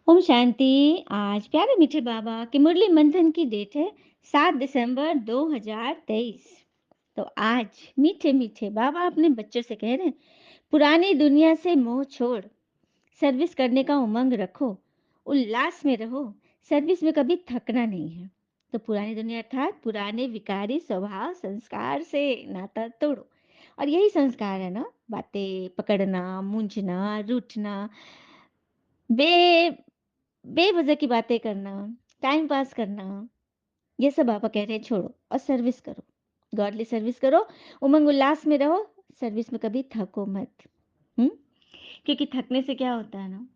ओम शांति। आज प्यारे मीठे बाबा की मुरली मंथन की डेट है 7 दिसंबर 2023। तो आज मीठे मीठे बाबा अपने बच्चों से कह रहे हैं, पुरानी दुनिया से मोह छोड़, सर्विस करने का उमंग रखो, उल्लास में रहो, सर्विस में कभी थकना नहीं है। तो पुरानी दुनिया अर्थात पुराने विकारी स्वभाव संस्कार से नाता तोड़ो। और यही संस्कार है ना, बातें पकड़ना, मूंझना, रूठना, बे बेवजह की बातें करना, टाइम पास करना, ये सब पापा कह रहे हैं छोड़ो और सर्विस करो। गॉडली सर्विस करो, उमंग उल्लास में रहो, सर्विस में कभी थको मत। हम्म क्योंकि थकने से क्या होता है ना,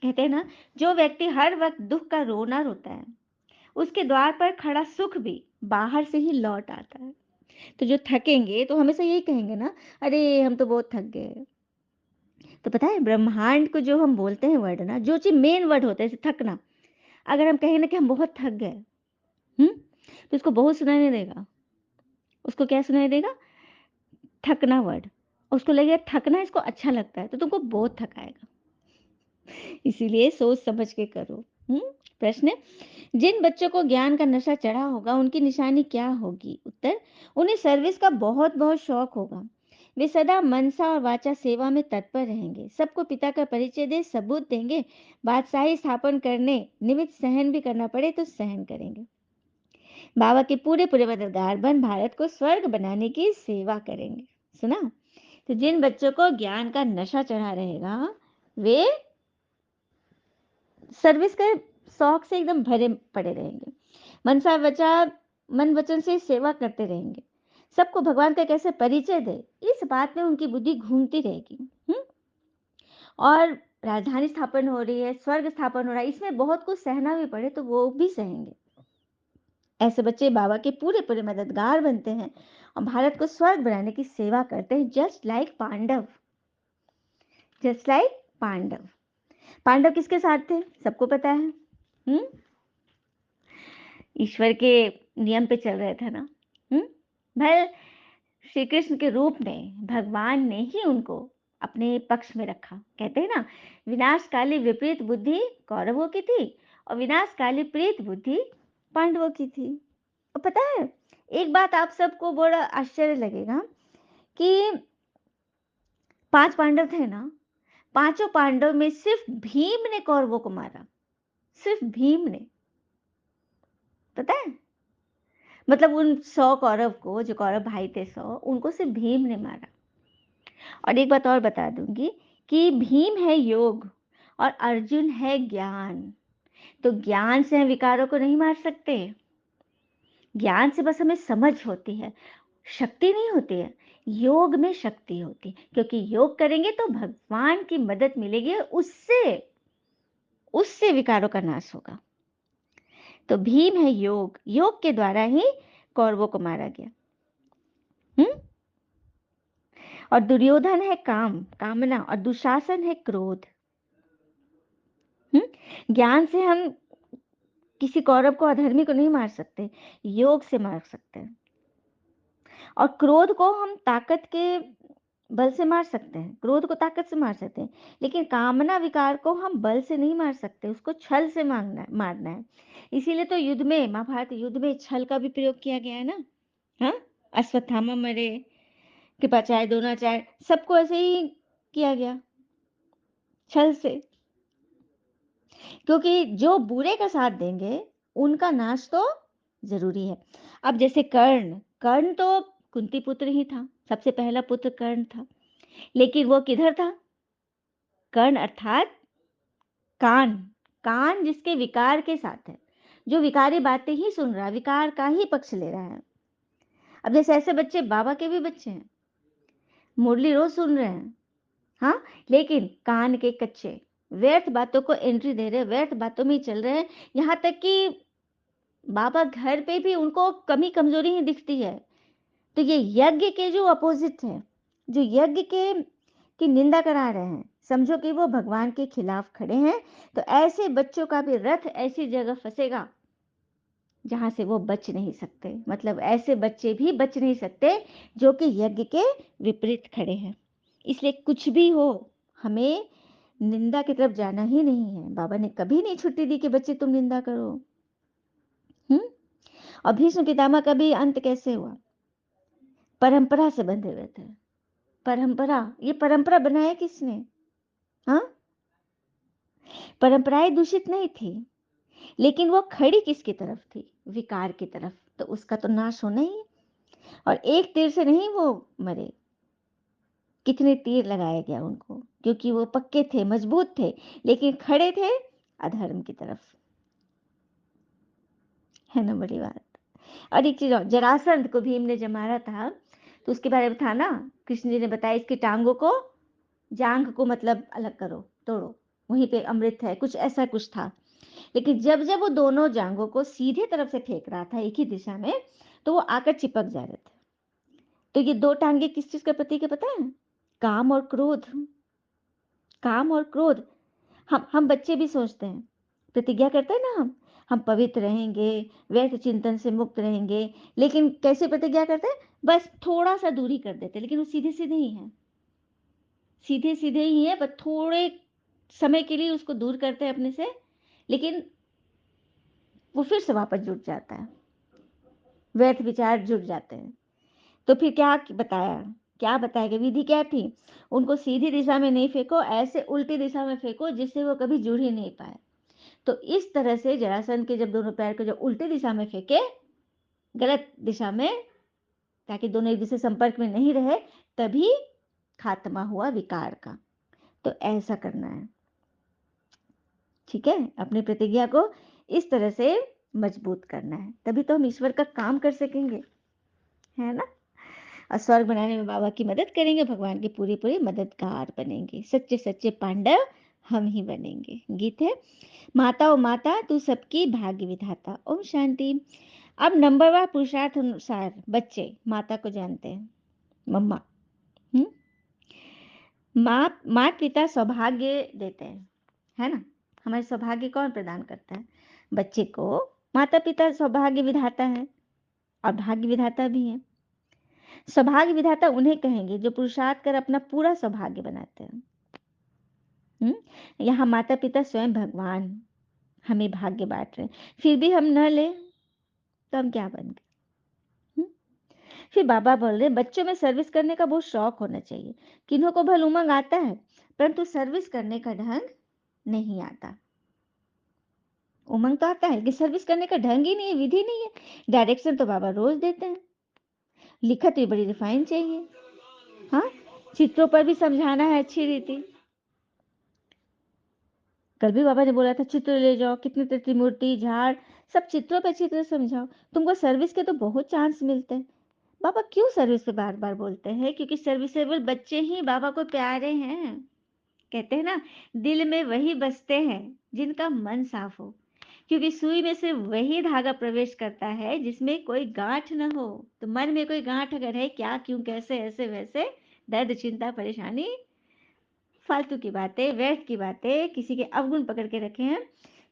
कहते हैं ना, जो व्यक्ति हर वक्त दुख का रोना रोता है, उसके द्वार पर खड़ा सुख भी बाहर से ही लौट आता है। तो जो थकेंगे तो हमेशा यही कहेंगे ना, अरे हम तो बहुत थक गए। तो पता है, ब्रह्मांड को जो हम बोलते हैं वर्ड ना, जो चीज मेन वर्ड होता है जैसे थकना, अगर हम कहें ना कि हम बहुत थक गए, तो उसको बहुत सुनाई नहीं देगा। उसको क्या सुनाई देगा? थकना वर्ड। उसको लगेगा थकना इसको अच्छा लगता है, तो तुमको बहुत थकाएगा। इसीलिए सोच समझ के करो। प्रश्न है, जिन बच्चों को ज्ञान का नशा चढ़ा होगा उनकी निशानी क्या होगी? उत्तर, उन्हें सर्विस का बहुत बहुत शौक होगा। वे सदा मनसा और वाचा सेवा में तत्पर रहेंगे, सबको पिता का परिचय दे सबूत देंगे, बादशाही स्थापन करने निमित्त सहन भी करना पड़े तो सहन करेंगे। बाबा के पूरे पूरे मददगार बन भारत को स्वर्ग बनाने की सेवा करेंगे। सुना? तो जिन बच्चों को ज्ञान का नशा चढ़ा रहेगा, वे सर्विस के शौक से एकदम भरे पड़े रहेंगे, मनसा वचा मन वचन से सेवा करते रहेंगे, सबको भगवान का कैसे परिचय दे, इस बात में उनकी बुद्धि घूमती रहेगी। और राजधानी स्थापन हो रही है, स्वर्ग स्थापन हो रहा है, इसमें बहुत कुछ सहना भी पड़े तो वो भी सहेंगे। ऐसे बच्चे बाबा के पूरे पूरे मददगार बनते हैं और भारत को स्वर्ग बनाने की सेवा करते हैं, just like Pandav. Just like Pandav. Pandav किसके साथ थे? सबको पता है। हम्म ईश्वर के नियम पे चल रहे थे ना। भाई, श्री कृष्ण के रूप में भगवान ने ही उनको अपने पक्ष में रखा। कहते हैं ना, विनाशकाली विपरीत बुद्धि कौरवों की थी और विनाशकाली प्रीत बुद्धि पांडवों की थी। और पता है, एक बात आप सबको बड़ा आश्चर्य लगेगा कि 5 पांडव थे ना, पांचों पांडव में सिर्फ भीम ने कौरवों को मारा। सिर्फ भीम ने। पता है, मतलब उन 100 कौरव को, जो कौरव भाई थे 100, उनको सिर्फ भीम ने मारा। और एक बात और बता दूंगी कि भीम है योग और अर्जुन है ज्ञान। तो ज्ञान से हम विकारों को नहीं मार सकते। ज्ञान से बस हमें समझ होती है, शक्ति नहीं होती है। योग में शक्ति होती है, क्योंकि योग करेंगे तो भगवान की मदद मिलेगी और उससे उससे विकारों का नाश होगा। तो भीम है योग, योग के द्वारा ही कौरवों को मारा गया। हम्म और दुर्योधन है काम, कामना, और दुशासन है क्रोध। ज्ञान से हम किसी कौरव को, अधर्मी को नहीं मार सकते, योग से मार सकते हैं। और क्रोध को हम ताकत के बल से मार सकते हैं, क्रोध को ताकत से मार सकते हैं, लेकिन कामना विकार को हम बल से नहीं मार सकते, उसको छल से मारना है। इसीलिए तो युद्ध में, महाभारत युद्ध में छल का भी प्रयोग किया गया है ना। हाँ, अश्वत्थामा मरे, कृपाचार्य, द्रोणाचार्य, सबको ऐसे ही किया गया, छल से। क्योंकि जो बुरे का साथ देंगे उनका नाश तो जरूरी है। अब जैसे कर्ण, कर्ण तो कुंती पुत्र ही था, सबसे पहला पुत्र कर्ण था, लेकिन वो किधर था? कर्ण अर्थात कान। कान जिसके विकार के साथ है, जो विकारी बातें ही सुन रहा है, विकार का ही पक्ष ले रहा है। अब जैसे ऐसे बच्चे बाबा के भी बच्चे हैं, मुरली रोज सुन रहे हैं, हाँ, लेकिन कान के कच्चे, व्यर्थ बातों को एंट्री दे रहे, व्यर्थ बातों में ही चल रहे हैं। यहाँ तक कि बाबा घर पे भी उनको कमी कमजोरी ही दिखती है। तो ये यज्ञ के जो अपोजिट है, जो यज्ञ के की निंदा करा रहे हैं, समझो कि वो भगवान के खिलाफ खड़े हैं। तो ऐसे बच्चों का भी रथ ऐसी जगह फंसेगा जहां से वो बच नहीं सकते। मतलब ऐसे बच्चे भी बच नहीं सकते जो कि यज्ञ के विपरीत खड़े हैं। इसलिए कुछ भी हो, हमें निंदा की तरफ जाना ही नहीं है। बाबा ने कभी नहीं छुट्टी दी कि बच्चे तुम निंदा करो। हम्म। और भीष्म पितामह का भी अंत कैसे हुआ? परंपरा से बंधे हुए थे। परंपरा, ये परंपरा बनाया किसने? हाँ, परंपराएं दूषित नहीं थी, लेकिन वो खड़ी किसकी तरफ थी? विकार की तरफ। तो उसका तो नाश होना ही है। और एक तीर से नहीं वो मरे, कितने तीर लगाया गया उनको, क्योंकि वो पक्के थे, मजबूत थे, लेकिन खड़े थे अधर्म की तरफ। है ना बड़ी बात। और एक चीज और, जरासंध को भीम ने जब मारा था तो उसके बारे में था ना, कृष्ण जी ने बताया इसकी टांगों को, जांघ को मतलब अलग करो, तोड़ो, वहीं पे अमृत है, कुछ ऐसा कुछ था। लेकिन जब जब वो दोनों जांघों को सीधे तरफ से फेंक रहा था एक ही दिशा में, तो वो आकर चिपक जा रहे थे। तो ये दो टांगे किस चीज का प्रतीक है पता है? काम और क्रोध। काम और क्रोध। हम बच्चे भी सोचते हैं, प्रतिज्ञा करते हैं ना, हम पवित्र रहेंगे, व्यर्थ चिंतन से मुक्त रहेंगे, लेकिन कैसे प्रतिज्ञा करते हैं? बस थोड़ा सा दूरी कर देते हैं, लेकिन वो सीधे सीधे ही है, सीधे सीधे ही है, बस थोड़े समय के लिए उसको दूर करते हैं अपने से, लेकिन वो फिर से वापस जुट जाता है, व्यर्थ विचार जुट जाते हैं। तो फिर क्या बताया, क्या बताएगा, विधि क्या थी? उनको सीधी दिशा में नहीं फेंको, ऐसे उल्टी दिशा में फेंको जिससे वो कभी जुड़ ही नहीं पाए। तो इस तरह से जरासंध के जब दोनों पैर को जब उल्टी दिशा में फेंके, गलत दिशा में, ताकि दोनों एक दूसरे संपर्क में नहीं रहे, तभी खात्मा हुआ विकार का। तो ऐसा करना है, ठीक है? अपनी प्रतिज्ञा को इस तरह से मजबूत करना है, तभी तो हम ईश्वर का काम कर सकेंगे, है ना? और स्वर्ग बनाने में बाबा की मदद करेंगे, भगवान के पूरे पूरे मददगार बनेंगे, सच्चे सच्चे पांडव हम ही बनेंगे। गीत है, माता ओ माता तू सबकी भाग्य विधाता। ओम शांति। अब नंबरवार पुरुषार्थ अनुसार बच्चे माता को जानते हैं, मम्मा। माता पिता सौभाग्य देते हैं, है ना? हमारे सौभाग्य कौन प्रदान करता है? बच्चे को माता पिता सौभाग्य विधाता है और भाग्य विधाता भी है। सौभाग्य विधाता उन्हें कहेंगे जो पुरुषार्थ कर अपना पूरा सौभाग्य बनाते हैं। यहाँ माता पिता स्वयं भगवान हमें भाग्य बांट रहे हैं, फिर भी हम न ले तो हम क्या बन गए? फिर बाबा बोल रहे बच्चों में सर्विस करने का बहुत शौक होना चाहिए। किन्हों को भल उमंग आता है, परंतु सर्विस करने का ढंग नहीं आता। उमंग तो आता है कि सर्विस करने का ढंग ही नहीं है, विधि नहीं है। डायरेक्शन तो बाबा रोज देते हैं, लिखत भी बड़ी रिफाइन चाहिए। हाँ, चित्रों पर भी समझाना है अच्छी रीति। कल भी बाबा ने बोला था चित्र ले जाओ, कितनी त्रिमूर्ति, झाड़, सब चित्रों पे चित्र समझाओ। तुमको सर्विस के तो बहुत चांस मिलते हैं। बाबा क्यों सर्विस पे बार बार बोलते हैं? क्योंकि सर्विसेबल बच्चे ही बाबा को प्यारे हैं। कहते हैं ना, दिल में वही बसते हैं जिनका मन साफ हो, क्योंकि सुई में से वही धागा प्रवेश करता है जिसमें कोई गांठ न हो। तो मन में कोई गांठ अगर है, क्या, क्यों, कैसे, ऐसे वैसे, दर्द, चिंता, परेशानी, फालतू की बातें, व्यर्थ की बातें, किसी के अवगुण पकड़ के रखे हैं,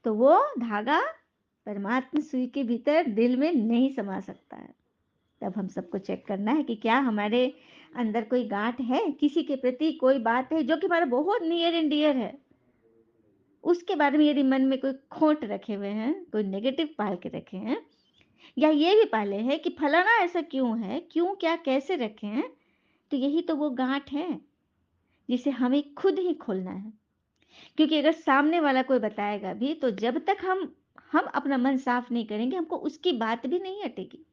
तो वो धागा परमात्मा सुई के भीतर दिल में नहीं समा सकता है। तब हम सबको चेक करना है कि क्या हमारे अंदर कोई गांठ है, किसी के प्रति कोई बात है जो कि हमारा बहुत नियर एंड डियर है, उसके बारे में यदि मन में कोई खोट रखे हुए हैं, कोई नेगेटिव पाल के रखे हैं, या ये भी पाले हैं कि फलाना ऐसा क्यों है, क्यों, क्या, कैसे रखे हैं, तो यही तो वो गांठ है जिसे हमें खुद ही खोलना है। क्योंकि अगर सामने वाला कोई बताएगा भी, तो जब तक हम अपना मन साफ नहीं करेंगे, हमको उसकी बात भी नहीं हटेगी।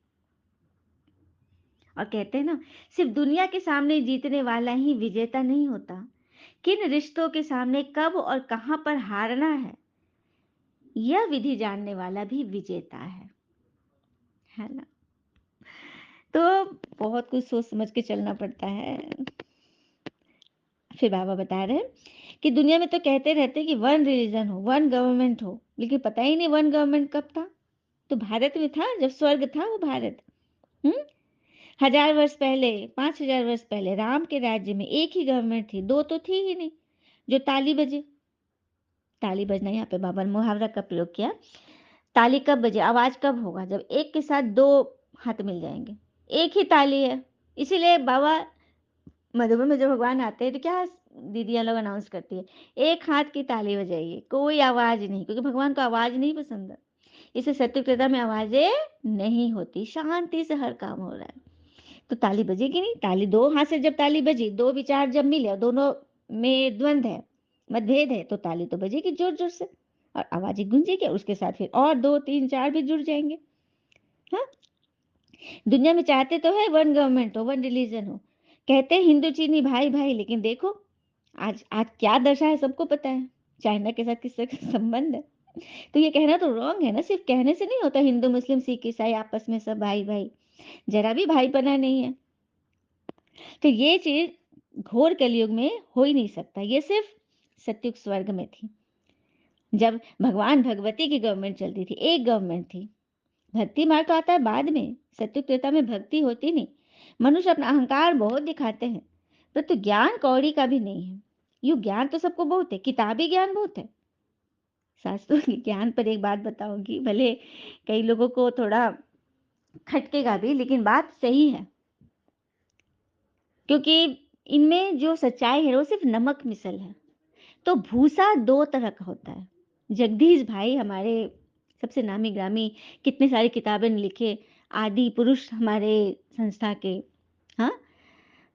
और कहते हैं ना, सिर्फ दुनिया के सामने जीतने वाला ही विजेता नहीं होता, किन रिश्तों के सामने कब और कहां पर हारना है, यह विधि जानने वाला भी विजेता है ना? तो बहुत कुछ सोच समझ के चलना पड़ता है। फिर बाबा बता रहे हैं कि दुनिया में तो कहते रहते हैं कि वन रिलीजन हो, वन गवर्नमेंट हो, लेकिन पता ही नहीं वन गवर्नमेंट कब था। तो भारत में था, जब स्वर्ग था वो भारत। हम्म। 1000 वर्ष पहले, 5000 वर्ष पहले राम के राज्य में एक ही गवर्नमेंट थी, दो तो थी ही नहीं। जो ताली बजे, ताली बजना, यहाँ पे बाबा ने मुहावरा का प्रयोग किया। ताली कब बजे, आवाज कब होगा? जब एक के साथ दो हाथ मिल जाएंगे, एक ही ताली है। इसीलिए बाबा मधुबन में जब भगवान आते हैं तो क्या दीदियाँ लोग अनाउंस करती है, एक हाथ की ताली बजाइए, कोई आवाज़ नहीं, क्योंकि भगवान को आवाज़ नहीं पसंद है। इसे सत्य त्रेता में आवाज़ें नहीं होती, शांति से हर काम हो रहा है। तो ताली बजेगी नहीं, ताली 2 हाथ से जब ताली बजी, 2 विचार जब मिले और दोनों में द्वंद है, मतभेद है, तो ताली तो बजेगी ज़ोर-ज़ोर से और आवाज़ें गूंजेगी और उसके साथ फिर और 2, 3, 4 भी जुड़ जाएँगे। हाँ? दुनिया में चाहते तो है वन गवर्नमेंट हो, वन रिलीजन हो। कहते हैं हिंदू चीनी भाई-भाई, लेकिन देखो आज आज क्या दशा है सबको पता है। चाइना के साथ किसका संबंध है। तो ये कहना तो रॉन्ग है ना, सिर्फ कहने से नहीं होता हिंदू, मुस्लिम, सिख, ईसाई आपस में सब भाई-भाई। ज़रा भी भाईपना नहीं है। तो ये चीज़ घोर कलयुग में हो ही नहीं सकता। ये सिर्फ सतयुग स्वर्ग में थी। जब भगवान भगवती की गवर्नमेंट चलती थी, एक गवर्नमेंट थी। भक्ति मार्ग तो आता है बाद में, सत्युग त्रेता में भक्ति होती नहीं। मनुष्य अपना अहंकार बहुत दिखाते हैं, परंतु ज्ञान कौड़ी का भी नहीं है। यूँ ज्ञान तो सबको बहुत है, किताबी ज्ञान बहुत है। शास्त्रों के ज्ञान पर एक बात बताऊंगी, भले कई लोगों को थोड़ा खटकेगा भी, लेकिन बात सही है। क्योंकि इनमें जो सच्चाई है वो सिर्फ नमक मिसल है। तो भूसा 2 तरह का होता है। जगदीश भाई हमारे सबसे नामी ग्रामी, कितनी सारी किताबें लिखे, आदि पुरुष हमारे संस्था के, हाँ,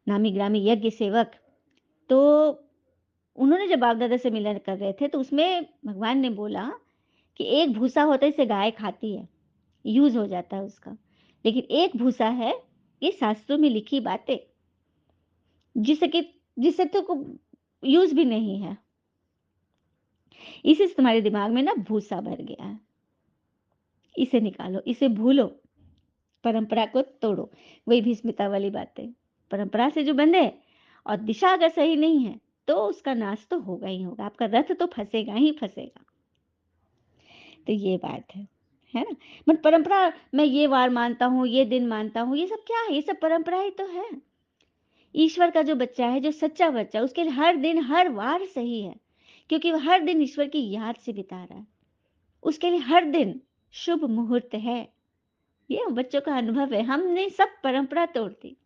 नामी ग्रामी यज्ञ सेवक। तो उन्होंने जब बाप दादा से मिलन कर रहे थे तो उसमें भगवान ने बोला कि एक भूसा होता है, इसे गाय खाती है, यूज हो जाता है उसका। लेकिन एक भूसा है, ये शास्त्रों में लिखी बातें, जिसे कि जिसे तो यूज भी नहीं है। इसी से तुम्हारे दिमाग में ना भूसा भर गया है। इसे निकालो, इसे भूलो, परंपरा को तोड़ो। वही भीष्मिता वाली बातें, परंपरा से जो बंधे और दिशा अगर सही नहीं है तो उसका नाश तो होगा ही होगा, आपका रथ तो फंसेगा ही फंसेगा। तो ये बात है ना। बट परंपरा, मैं ये वार मानता हूँ, ये दिन मानता हूँ, ये सब क्या है? ये सब परंपरा ही तो है। ईश्वर का जो बच्चा है, जो सच्चा बच्चा, उसके लिए हर दिन हर वार सही है, क्योंकि वह हर दिन ईश्वर की याद से बिता रहा है। उसके लिए हर दिन शुभ मुहूर्त है। ये बच्चों का अनुभव है। हमने सब परंपरा तोड़ दी,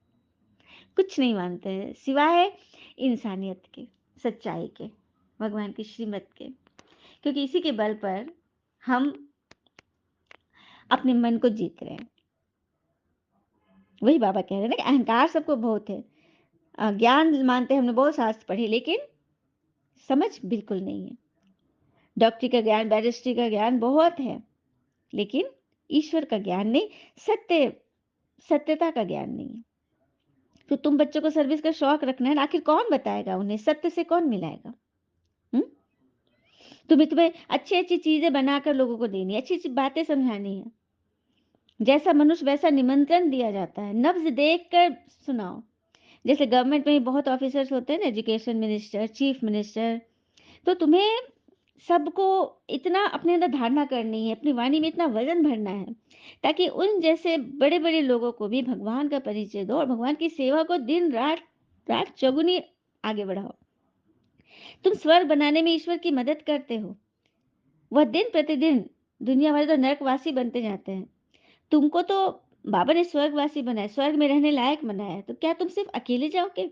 कुछ नहीं मानते हैं सिवाय इंसानियत के, सच्चाई के, भगवान की श्रीमत के। क्योंकि इसी के बल पर हम अपने मन को जीत रहे हैं। वही बाबा कह रहे हैं ना कि अहंकार सबको बहुत है। ज्ञान मानते हैं, हमने बहुत शास्त्र पढ़े, लेकिन समझ बिल्कुल नहीं है। डॉक्टरी का ज्ञान, बैरिस्ट्री का ज्ञान बहुत है, लेकिन ईश्वर का ज्ञान नहीं, सत्यता का ज्ञान नहीं है। तो तुम बच्चों को सर्विस का शौक रखना है ना, आखिर कौन बताएगा उन्हें? सत्य से कौन मिलाएगा? हम्म? तुम्हें अच्छी अच्छी चीजें बनाकर लोगों को देनी है, अच्छी अच्छी बातें समझानी है। जैसा मनुष्य वैसा निमंत्रण दिया जाता है, नब्ज देख कर सुनाओ। जैसे गवर्नमेंट में बहुत ऑफिसर्स होते हैं ना, एजुकेशन मिनिस्टर, चीफ मिनिस्टर। तो तुम्हें सबको इतना अपने अंदर धारणा करनी है, अपनी वाणी में इतना वजन भरना है, ताकि उन जैसे बड़े बड़े लोगों को भी भगवान का परिचय दो और भगवान की सेवा को दिन रात रात चौगुनी आगे बढ़ाओ। तुम स्वर्ग बनाने में ईश्वर की मदद करते हो। वह दिन प्रतिदिन दुनिया वाले तो नरकवासी बनते जाते हैं, तुमको तो बाबा ने स्वर्गवासी बनाया, स्वर्ग में रहने लायक बनाया। तो क्या तुम सिर्फ अकेले जाओगे?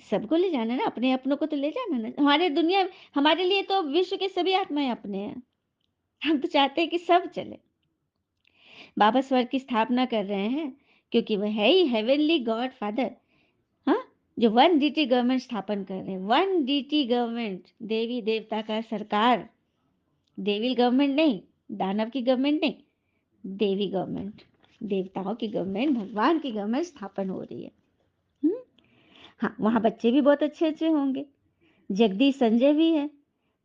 सबको ले जाना ना, अपने अपनों को तो ले जाना ना। हमारे दुनिया, हमारे लिए तो विश्व के सभी आत्माएं अपने हैं। हम तो चाहते हैं कि सब चले। बाबा स्वर्ग की स्थापना कर रहे हैं, क्योंकि वह है ही हेवनली गॉड फादर। हाँ, जो वन डीटी गवर्नमेंट स्थापन कर रहे हैं, वन डीटी गवर्नमेंट, देवी देवता का सरकार। देवी गवर्नमेंट नहीं, दानव की गवर्नमेंट नहीं, देवी गवर्नमेंट, देवताओं की गवर्नमेंट, भगवान की गवर्नमेंट स्थापन हो रही है। हम्म? हाँ, वहां बच्चे भी बहुत अच्छे अच्छे होंगे। जगदीश संजय भी है,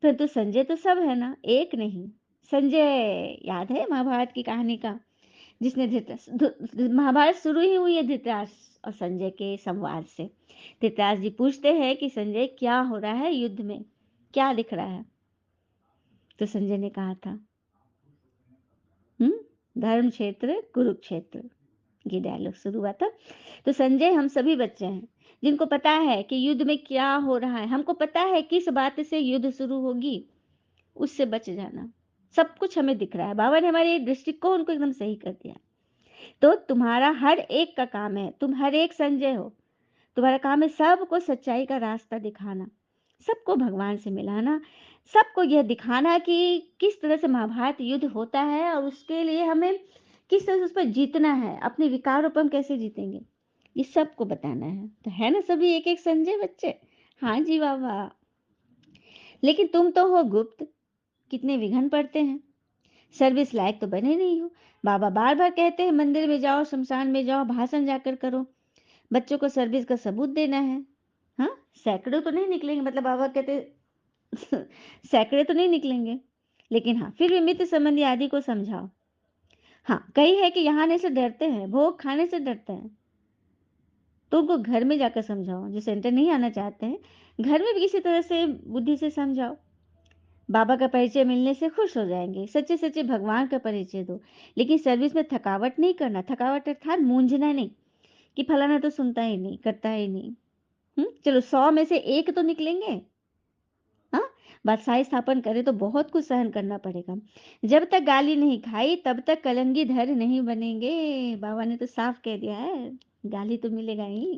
परंतु संजय तो सब है ना, एक नहीं। संजय याद है महाभारत की कहानी का, जिसने महाभारत शुरू ही हुई है धृतराष्ट्र और संजय के संवाद से। धृतराष्ट्र जी पूछते हैं कि संजय क्या हो रहा है युद्ध में, क्या दिख रहा है? तो संजय ने कहा था, धर्म क्षेत्र कुरुक्षेत्र, ये डायलॉग शुरू हुआ था। तो संजय हम सभी बच्चे हैं जिनको पता है कि युद्ध में क्या हो रहा है, हमको पता है किस बात से युद्ध शुरू होगी, उससे बच जाना। सब कुछ हमें दिख रहा है, बाबा ने हमारे दृष्टिकोण को एकदम सही कर दिया। तो तुम्हारा हर एक का काम है, तुम हर एक संजय हो, तुम्हारा काम है सबको सच्चाई का रास्ता दिखाना, सबको भगवान से मिलाना, सबको यह दिखाना कि किस तरह से महाभारत युद्ध होता है और उसके लिए हमें किस तरह से उस पर जीतना है, अपने विकारों पर हम कैसे जीतेंगे, ये सबको बताना है। तो है ना सभी एक एक संजय बच्चे? हाँ जी बाबा। लेकिन तुम तो हो गुप्त, कितने विघ्न पड़ते हैं, सर्विस लायक तो बने नहीं हो। बाबा बार बार कहते हैं मंदिर में जाओ, शमशान में जाओ, भाषण जाकर करो, बच्चों को सर्विस का सबूत देना है। हाँ, सैकड़ों तो नहीं निकलेंगे, मतलब बाबा कहते सैकड़े तो नहीं निकलेंगे, लेकिन हाँ फिर भी मित्र संबंधी आदि को समझाओ। हाँ, कई है कि यहाँ आने से डरते हैं, भोग खाने से डरते हैं, तो उनको घर में जाकर समझाओ। जो सेंटर नहीं आना चाहते हैं, घर में भी किसी तरह से बुद्धि से समझाओ। बाबा का परिचय मिलने से खुश हो जाएंगे, सच्चे सच्चे भगवान का परिचय दो, लेकिन सर्विस में थकावट नहीं करना। थकावट अर्थात मूंझना नहीं कि फलाना तो सुनता ही नहीं, करता ही नहीं। चलो 100 में से एक तो निकलेंगे। हाँ, बादशाही स्थापन करे तो बहुत कुछ सहन करना पड़ेगा। जब तक गाली नहीं खाई तब तक कलंगीधर नहीं बनेंगे। बाबा ने तो साफ कह दिया है, गाली तो मिलेगा ही,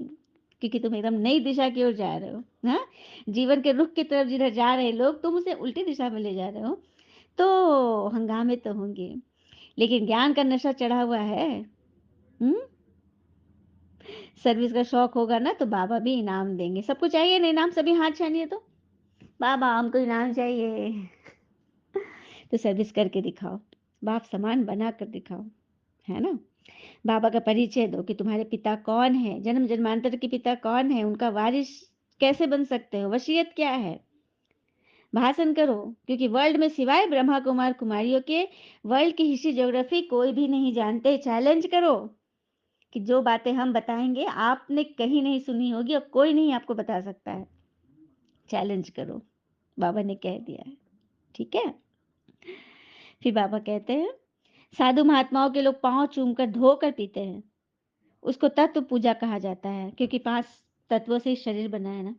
क्योंकि तुम एकदम नई दिशा की ओर जा रहे हो। हाँ, जीवन के रुख की तरफ जिधर जा रहे लोग, तुम उसे उल्टी दिशा में ले जा रहे हो, तो हंगामे तो होंगे, लेकिन ज्ञान का नशा चढ़ा हुआ है। हम्म सर्विस का शौक होगा ना, तो बाबा भी इनाम देंगे। सबको चाहिए ना इनाम? सभी हाथ छानिए तो, बाबा हमको इनाम चाहिए। तो सर्विस करके दिखाओ, बाप समान बना कर दिखाओ, है ना। बाबा का परिचय दो कि तुम्हारे पिता कौन है, जन्म जन्मांतर के पिता कौन है, उनका वारिस कैसे बन सकते हो, वसीयत क्या है। भाषण करो, क्योंकि वर्ल्ड में सिवाय ब्रह्मा कुमार कुमारियों के वर्ल्ड की हिस्ट्री ज्योग्राफी कोई भी नहीं जानते। चैलेंज करो कि जो बातें हम बताएंगे आपने कहीं नहीं सुनी होगी और कोई नहीं आपको बता सकता है। चैलेंज करो, बाबा ने कह दिया है, ठीक है। फिर बाबा कहते हैं साधु महात्माओं के लोग पांव चूमकर धोकर पीते हैं, उसको तत्व पूजा कहा जाता है, क्योंकि 5 तत्वों से शरीर बना है ना।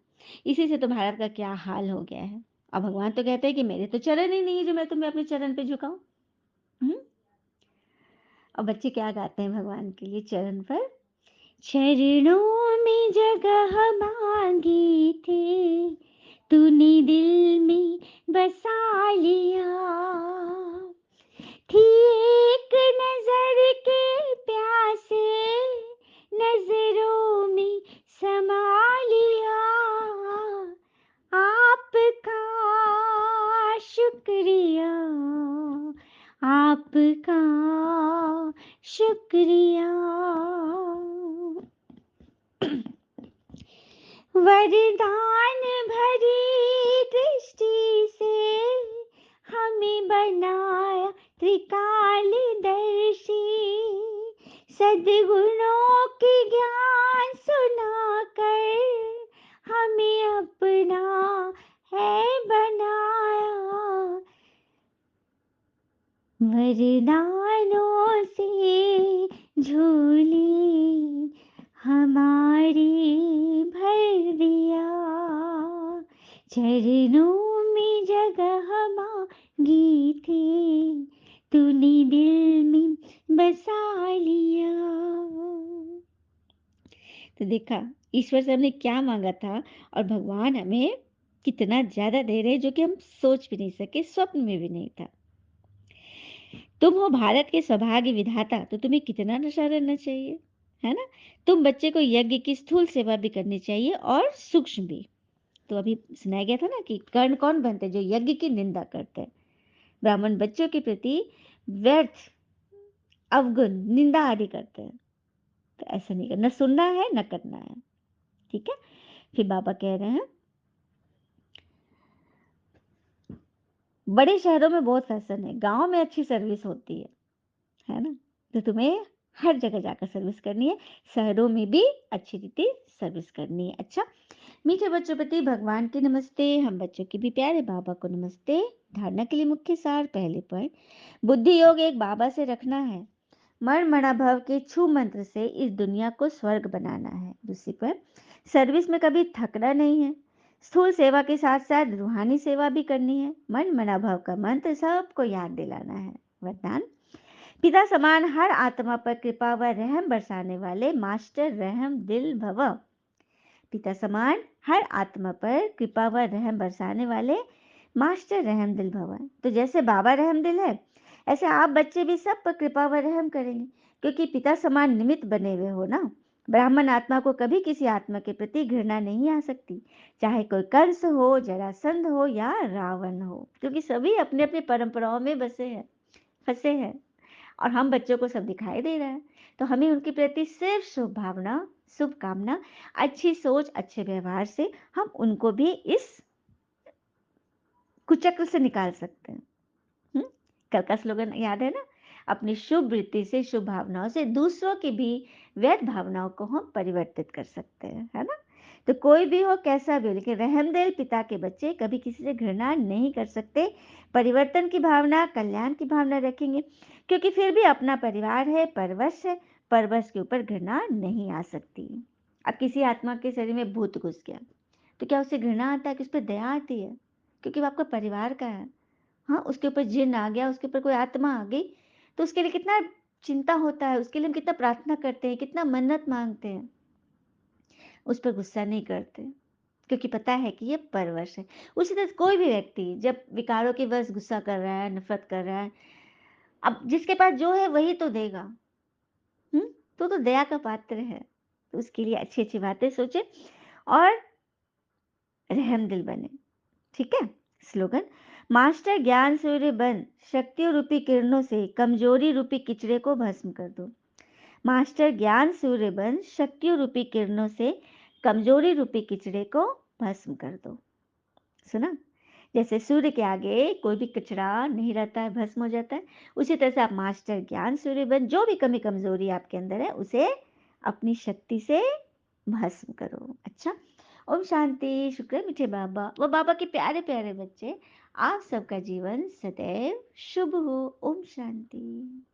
इसी से तो भारत का क्या हाल हो गया है। अब भगवान तो कहते हैं कि मेरे तो चरण ही नहीं है जो मैं तुम्हें अपने चरण पे झुकाऊं। हम्म और बच्चे क्या गाते हैं भगवान के लिए चरण पर? चरणों में जगह मांगी थी, तूने दिल में बसा लिया, थी एक नजर के प्यासे, नजरों में समा लिया, आपका शुक्रिया, आपका शुक्रिया। वरदान भरी दृष्टि से हमें बनाया त्रिकालदर्शी, सद्गुणों के ज्ञान सुनाकर हमें अपना है बनाया, वरदानों से झोली हमारी भर दिया, चरणों में जगह मांगी थी, तूने दिल में बसा लिया। तो देखा ईश्वर से हमने क्या मांगा था, और भगवान हमें कितना ज्यादा दे रहे हैं, जो कि हम सोच भी नहीं सके, स्वप्न में भी नहीं था। तुम हो भारत के सौभाग्य विधाता, तो तुम्हें कितना नशा रहना चाहिए, है ना। तुम बच्चे को यज्ञ की स्थूल सेवा भी करनी चाहिए और सूक्ष्म भी। तो अभी सुनाया गया था ना कि कर्ण कौन बनते हैं? जो यज्ञ की निंदा करते हैं, ब्राह्मण बच्चों के प्रति व्यर्थ अवगुण निंदा आदि करते हैं। तो ऐसा नहीं करना, न सुनना है न करना है, ठीक है। फिर बाबा कह रहे हैं बड़े शहरों में बहुत फैशन है, गांव में अच्छी सर्विस होती है ना। तो तुम्हें हर जगह जाकर सर्विस करनी है, शहरों में भी अच्छी रीति सर्विस करनी है। अच्छा, मीठे बच्चों प्रति भगवान की नमस्ते, हम बच्चों के भी प्यारे बाबा को नमस्ते। धारणा के लिए मुख्य सार, पहले पॉइंट, बुद्धि योग एक बाबा से रखना है, मन मना भव के छू मंत्र से इस दुनिया को स्वर्ग बनाना है। दूसरी पॉइंट, सर्विस में कभी थकना नहीं है, स्थूल सेवा के साथ साथ रूहानी सेवा भी करनी है, मन मना भव का मंत्र सबको याद दिलाना है। वरदान, पिता समान हर आत्मा पर कृपा व रहम बरसाने वाले मास्टर रहम दिल भव, पिता समान हर आत्मा पर कृपा व रहम बरसाने वाले मास्टर रहमदिल भवन। तो जैसे बाबा रहमदिल है, ऐसे आप बच्चे भी सब पर कृपा व रहम करेंगे, क्योंकि पिता समान निमित्त बने हुए हो ना। ब्राह्मण आत्मा को कभी किसी आत्मा के प्रति घृणा नहीं आ सकती, चाहे कोई कंस हो, जरासंध हो या रावण हो, क्योंकि सभी अपने अपने परंपराओं में बसे हैं, फंसे हैं। और हम बच्चों को सब दिखाई दे रहा है, तो हमें उनके प्रति सिर्फ शुभ भावना, शुभकामना, अच्छी सोच, अच्छे व्यवहार से हम उनको भी इस कुचक्र से निकाल सकते हैं। हम्म? कल का स्लोगन याद है ना? अपनी शुभ वृत्ति से, शुभ भावनाओं से दूसरों की भी वैध भावनाओं को हम परिवर्तित कर सकते हैं, है ना? तो कोई भी हो, कैसा भी हो, लेकिन रहमदिल पिता के बच्चे कभी किसी से घृणा नहीं कर सकते। परिवर्तन की भावना, कल्याण की भावना रखेंगे, क्योंकि फिर भी अपना परिवार है, परवश है, परवश के ऊपर घृणा नहीं आ सकती। अब किसी आत्मा के शरीर में भूत घुस गया, तो क्या उसे घृणा आता है कि उस पर दया आती है? क्योंकि वो आपका परिवार का है। हाँ, उसके ऊपर जिन आ गया, उसके ऊपर कोई आत्मा आ गई, तो उसके लिए कितना चिंता होता है, उसके लिए हम कितना प्रार्थना करते हैं, कितना मन्नत मांगते हैं। उस पर गुस्सा नहीं करते, क्योंकि पता है कि ये परवश है। उसी तरह कोई भी व्यक्ति जब विकारों के वश गुस्सा कर रहा है, नफरत कर रहा है, अब जिसके पास जो है वही तो देगा। हम्म? तो दया का पात्र है, तो उसके लिए अच्छी अच्छी बातें सोचे और रहमदिल बने। ठीक है? स्लोगन: मास्टर ज्ञान सूर्य बन, शक्तियों रूपी किरणों से कमजोरी रूपी किचड़े को भस्म कर दो। मास्टर ज्ञान सूर्य बन, शक्तियों रूपी किरणों से कमजोरी रूपी किचड़े को भस्म कर दो। सुना? जैसे सूर्य के आगे कोई भी कचरा नहीं रहता है, भस्म हो जाता है, उसी तरह से आप मास्टर ज्ञान सूर्य बन, जो भी कमी कमजोरी आपके अंदर है उसे अपनी शक्ति से भस्म करो। अच्छा, ओम शांति। शुक्र है मीठे बाबा वो बाबा के प्यारे प्यारे बच्चे, आप सबका जीवन सदैव शुभ हो। ओम शांति।